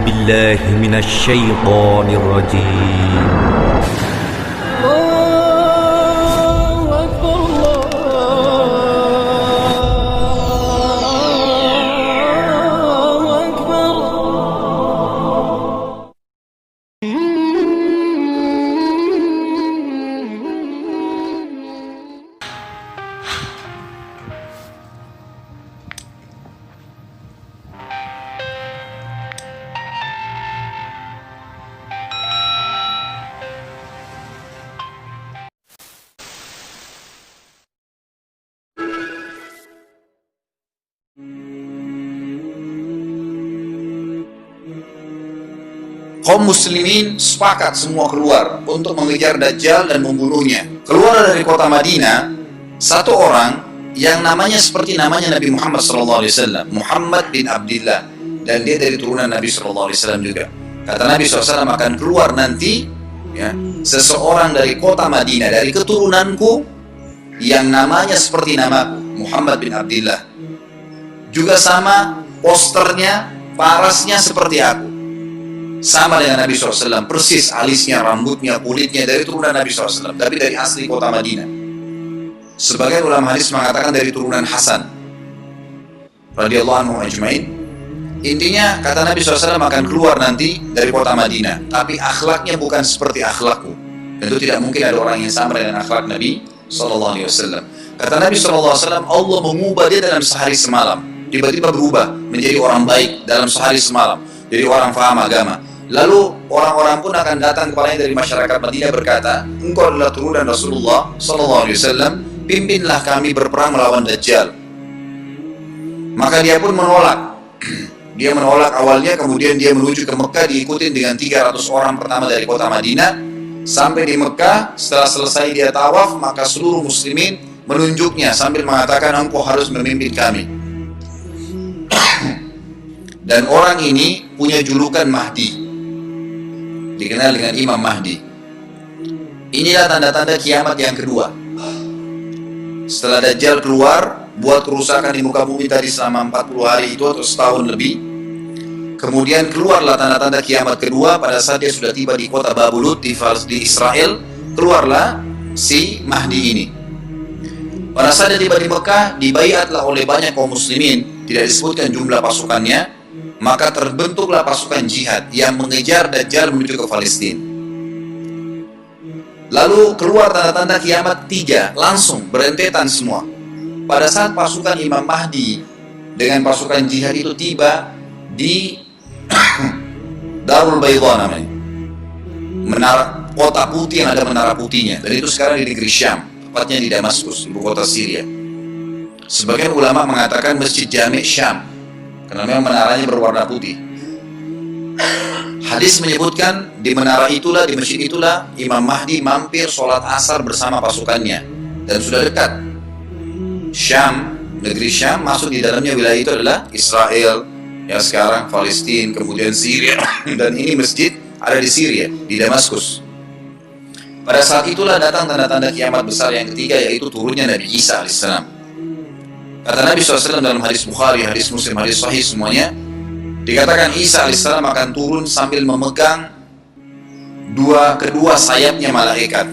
بالله من الشيطان الرجيم. الله أكبر الله أكبر. Kaum muslimin sepakat semua keluar untuk mengejar Dajjal dan membunuhnya. Keluar dari kota Madinah satu orang yang namanya seperti namanya Nabi Muhammad SAW, Muhammad bin Abdullah, dan dia dari turunan Nabi SAW juga. Kata Nabi SAW akan keluar nanti ya, seseorang dari kota Madinah, dari keturunanku yang namanya seperti nama Muhammad bin Abdullah, juga sama posternya, parasnya seperti aku, sama dengan Nabi SAW, persis alisnya, rambutnya, kulitnya dari turunan Nabi SAW, tapi dari asli kota Madinah. Sebagian ulama hadis mengatakan dari turunan Hasan radhiyallahu anhu ajmain. Intinya kata Nabi SAW akan keluar nanti dari kota Madinah, tapi akhlaknya bukan seperti akhlakku. Tentu tidak mungkin ada orang yang sama dengan akhlak Nabi SAW. Kata Nabi SAW, Allah mengubah dia dalam sehari semalam. Tiba-tiba berubah menjadi orang baik dalam sehari semalam, jadi orang faham agama. Lalu orang-orang pun akan datang kepadanya dari masyarakat Madinah berkata, engkau adalah turunan Rasulullah SAW, pimpinlah kami berperang melawan Dajjal. Maka dia pun menolak. Dia menolak awalnya, kemudian dia menuju ke Mekah diikuti dengan 300 orang pertama dari kota Madinah. Sampai di Mekah, setelah selesai dia tawaf, maka seluruh muslimin menunjuknya sambil mengatakan, engkau harus memimpin kami. Dan orang ini punya julukan Mahdi, dikenal dengan Imam Mahdi. Inilah tanda-tanda kiamat yang kedua. Setelah Dajjal keluar, buat kerusakan di muka bumi tadi selama 40 hari itu atau setahun lebih, kemudian keluarlah tanda-tanda kiamat kedua pada saat dia sudah tiba di kota Babulut di Israel. Keluarlah si Mahdi ini. Pada saat dia tiba di Mekah, dibaiatlah oleh banyak kaum muslimin, tidak disebutkan jumlah pasukannya. Maka terbentuklah pasukan jihad yang mengejar Dajjal menuju ke Palestina. Lalu keluar tanda-tanda kiamat 3, langsung berentetan semua. Pada saat pasukan Imam Mahdi dengan pasukan jihad itu tiba di Darul Baydha namanya, menara kota putih yang ada menara putihnya, dan itu sekarang di negeri Syam, tepatnya di Damaskus, ibu kota Syria. Sebagian ulama mengatakan Masjid Jami' Syam, karena memang menaranya berwarna putih. Hadis menyebutkan di menara itulah, di masjid itulah Imam Mahdi mampir sholat asar bersama pasukannya, dan sudah dekat. Syam, negeri Syam, masuk di dalamnya wilayah itu adalah Israel, ya sekarang Palestina, kemudian Syria, dan ini masjid ada di Syria, di Damaskus. Pada saat itulah datang tanda-tanda kiamat besar yang ketiga, yaitu turunnya Nabi Isa alaihissalam. Kata Nabi SAW dalam hadis Bukhari, hadis Muslim, hadis Sahih semuanya, dikatakan Isa alaihissalam akan turun sambil memegang kedua sayapnya malaikat,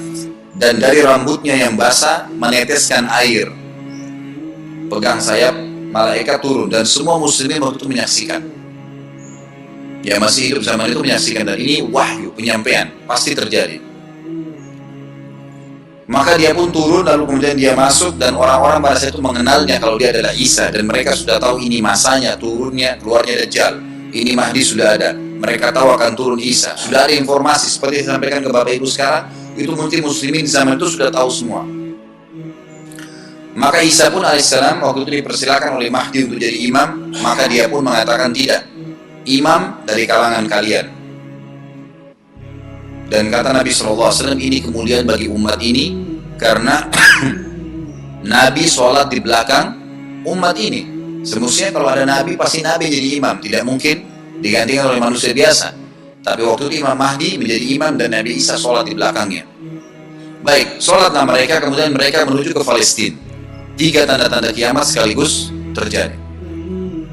dan dari rambutnya yang basah meneteskan air. Pegang sayap malaikat turun, dan semua muslimin waktu itu menyaksikan. Ya masih hidup zaman itu menyaksikan, dan ini wahyu, penyampaian, pasti terjadi. Maka dia pun turun, lalu kemudian dia masuk, dan orang-orang pada saat itu mengenalnya kalau dia adalah Isa, dan mereka sudah tahu ini masanya turunnya, keluarnya Dajjal, ini Mahdi sudah ada, mereka tahu akan turun Isa, sudah ada informasi seperti yang disampaikan ke Bapak Ibu sekarang, itu mungkin muslimin di zaman itu sudah tahu semua. Maka Isa pun alaihissalam waktu itu dipersilakan oleh Mahdi untuk jadi imam, maka dia pun mengatakan tidak, imam dari kalangan kalian. Dan kata Nabi SAW, ini kemuliaan bagi umat ini karena Nabi sholat di belakang umat ini. Semestinya kalau ada Nabi, pasti Nabi jadi imam, tidak mungkin digantikan oleh manusia biasa. Tapi waktu itu Imam Mahdi menjadi imam dan Nabi Isa sholat di belakangnya. Baik, sholatlah mereka, kemudian mereka menuju ke Palestina. 3 tanda-tanda kiamat sekaligus terjadi.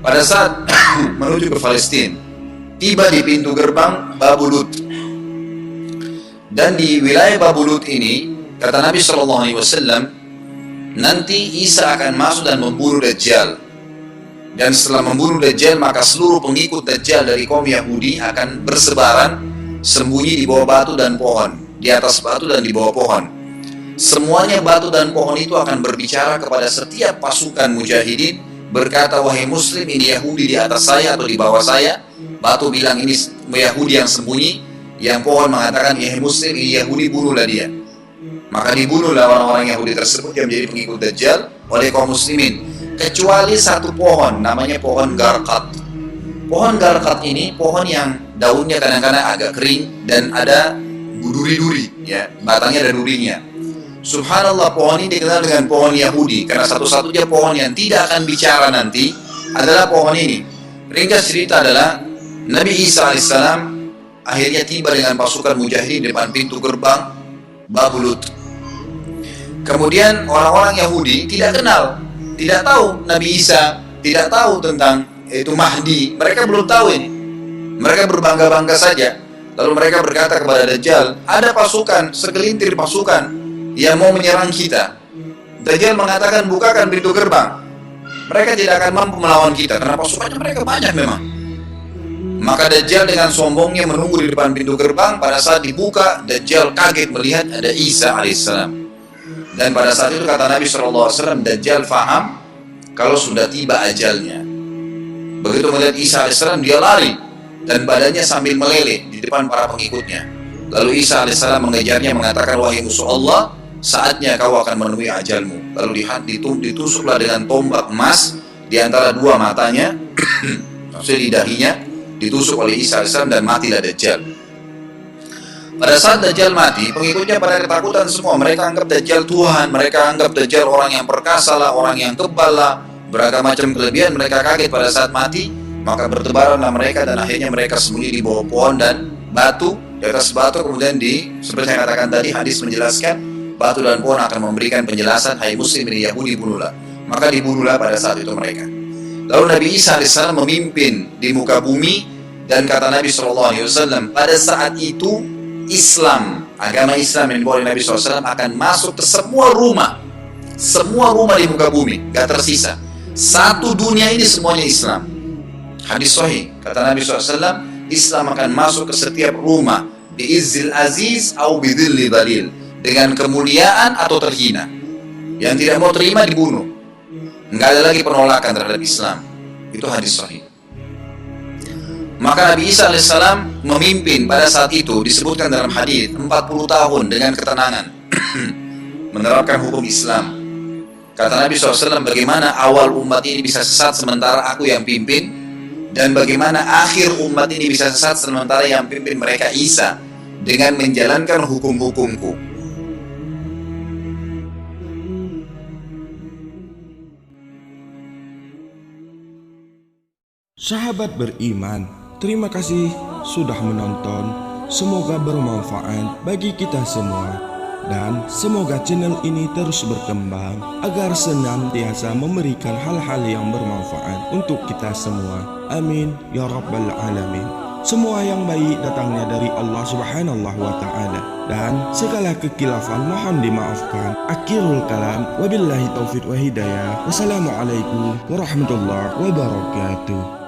Pada saat menuju ke Palestina, tiba di pintu gerbang Babulut. Dan di wilayah Babulut ini, kata Nabi SAW, nanti Isa akan masuk dan membunuh Dajjal. Dan setelah membunuh Dajjal, maka seluruh pengikut Dajjal dari kaum Yahudi akan bersebaran sembunyi di bawah batu dan pohon, di atas batu dan di bawah pohon. Semuanya batu dan pohon itu akan berbicara kepada setiap pasukan mujahidin, berkata, wahai muslim, ini Yahudi di atas saya atau di bawah saya. Batu bilang ini Yahudi yang sembunyi, yang pohon mengatakan, ya muslim, ini Yahudi, bunuhlah dia. Maka dibunuhlah orang-orang Yahudi tersebut yang menjadi pengikut Dajjal oleh kaum muslimin, kecuali satu pohon, namanya pohon Garqat. Pohon Garqat ini pohon yang daunnya kadang-kadang agak kering dan ada duri-duri, ya, batangnya ada durinya. Subhanallah, pohon ini dikenal dengan pohon Yahudi karena satu-satunya pohon yang tidak akan bicara nanti adalah pohon ini. Ringkas cerita adalah Nabi Isa alaihissalam akhirnya tiba dengan pasukan mujahidin di depan pintu gerbang Babulut. Kemudian orang-orang Yahudi tidak kenal, tidak tahu Nabi Isa, tidak tahu tentang itu Mahdi. Mereka belum tahu ini. Mereka berbangga-bangga saja. Lalu mereka berkata kepada Dajjal, ada pasukan, segelintir pasukan yang mau menyerang kita. Dajjal mengatakan, bukakan pintu gerbang. Mereka tidak akan mampu melawan kita karena pasukannya mereka banyak memang. Maka Dajjal dengan sombongnya menunggu di depan pintu gerbang. Pada saat dibuka, Dajjal kaget melihat ada Isa alaihissalam. Dan pada saat itu kata Nabi SAW, Dajjal faham kalau sudah tiba ajalnya. Begitu melihat Isa alaihissalam, dia lari dan badannya sambil meleleh di depan para pengikutnya. Lalu Isa alaihissalam mengejarnya, mengatakan, wahai musuh Allah, saatnya kau akan menemui ajalmu. Lalu ditusuklah dengan tombak emas di antara dua matanya, maksudnya di dahinya, ditusuk oleh Isa alaihissalam dan matilah Dajjal. Pada saat Dajjal mati, pengikutnya pada ketakutan semua. Mereka anggap Dajjal Tuhan, mereka anggap Dajjal orang yang perkasa lah, orang yang kebal lah, beragam macam kelebihan. Mereka kaget pada saat mati, maka bertebaranlah mereka dan akhirnya mereka sembunyi di bawah pohon dan batu. Di atas batu kemudian seperti saya katakan tadi, hadis menjelaskan, batu dan pohon akan memberikan penjelasan, hai muslim, ini Yahudi, bunuhlah. Maka dibunuhlah pada saat itu mereka. Lalu Nabi Isa alaihissalam memimpin di muka bumi, dan kata Nabi SAW, pada saat itu Islam, agama Islam yang dibawa oleh Nabi SAW akan masuk ke semua rumah di muka bumi, gak tersisa. Satu dunia ini semuanya Islam. Hadis sahih, kata Nabi SAW, Islam akan masuk ke setiap rumah, biizzil aziz atau bidhilli dalil, dengan kemuliaan atau terhina. Yang tidak mau terima dibunuh. Nggak ada lagi penolakan terhadap Islam. Itu hadis sahih. Maka Nabi Isa alaihissalam memimpin pada saat itu, disebutkan dalam hadis 40 tahun dengan ketenangan menerapkan hukum Islam. Kata Nabi SAW, bagaimana awal umat ini bisa sesat sementara aku yang pimpin, dan bagaimana akhir umat ini bisa sesat sementara yang pimpin mereka Isa dengan menjalankan hukum-hukumku. Sahabat beriman, terima kasih sudah menonton. Semoga bermanfaat bagi kita semua. Dan semoga channel ini terus berkembang agar senantiasa memberikan hal-hal yang bermanfaat untuk kita semua. Amin ya rabbal alamin. Semua yang baik datangnya dari Allah Subhanahu wa ta'ala, dan segala kekilafan mohon dimaafkan. Akhirul kalam, wabillahi taufiq wa hidayah. Wassalamualaikum warahmatullahi wabarakatuh.